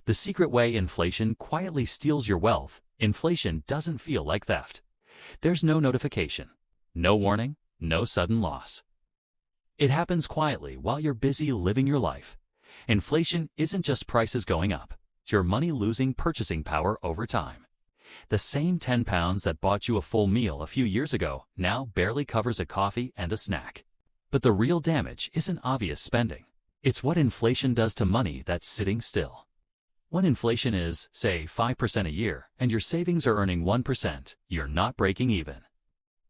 The secret way inflation quietly steals your wealth. Inflation doesn't feel like theft. There's no notification, no warning, no sudden loss. It happens quietly while you're busy living your life. Inflation isn't just prices going up, it's your money losing purchasing power over time. The same 10 pounds that bought you a full meal a few years ago now barely covers a coffee and a snack. But the real damage isn't obvious spending. It's what inflation does to money that's sitting still. When inflation is, say, 5% a year and your savings are earning 1%, you're not breaking even.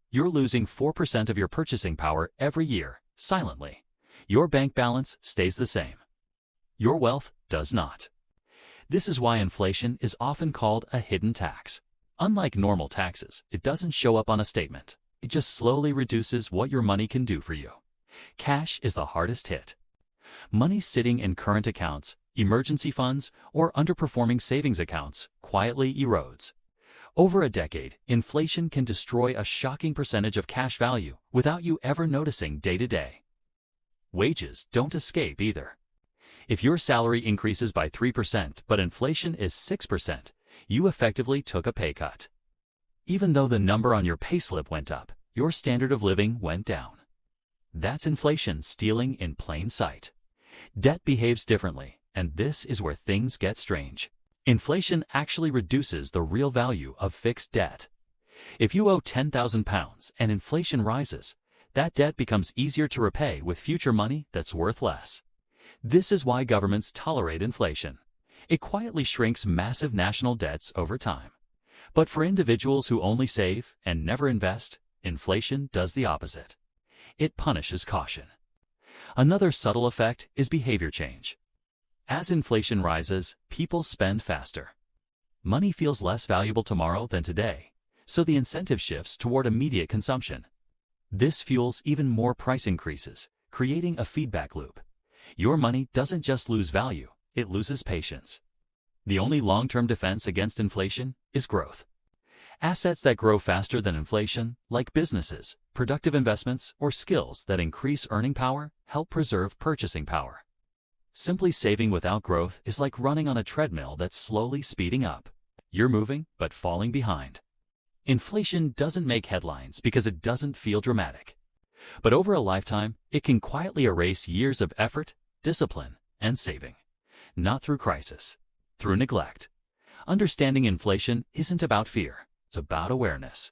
You're losing 4% of your purchasing power every year, silently. Your bank balance stays the same. Your wealth does not. This is why inflation is often called a hidden tax. Unlike normal taxes, it doesn't show up on a statement. It just slowly reduces what your money can do for you. Cash is the hardest hit. Money sitting in current accounts, emergency funds, or underperforming savings accounts quietly erodes. Over a decade, inflation can destroy a shocking percentage of cash value without you ever noticing day to day. Wages don't escape either. If your salary increases by 3% but inflation is 6%, you effectively took a pay cut. Even though the number on your payslip went up, your standard of living went down. That's inflation stealing in plain sight. Debt behaves differently, and this is where things get strange. Inflation actually reduces the real value of fixed debt. If you owe £10,000 and inflation rises, that debt becomes easier to repay with future money that's worth less. This is why governments tolerate inflation. It quietly shrinks massive national debts over time. But for individuals who only save and never invest, inflation does the opposite. It punishes caution. Another subtle effect is behavior change. As inflation rises, people spend faster. Money feels less valuable tomorrow than today, so the incentive shifts toward immediate consumption. This fuels even more price increases, creating a feedback loop. Your money doesn't just lose value, it loses patience. The only long-term defense against inflation is growth. Assets that grow faster than inflation, like businesses, productive investments, or skills that increase earning power, help preserve purchasing power. Simply saving without growth is like running on a treadmill that's slowly speeding up. You're moving, but falling behind. Inflation doesn't make headlines because it doesn't feel dramatic. But over a lifetime, it can quietly erase years of effort, discipline, and saving. Not through crisis, through neglect. Understanding inflation isn't about fear, it's about awareness.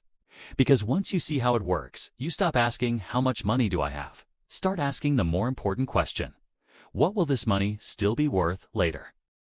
Because once you see how it works, you stop asking, how much money do I have? Start asking the more important question: what will this money still be worth later?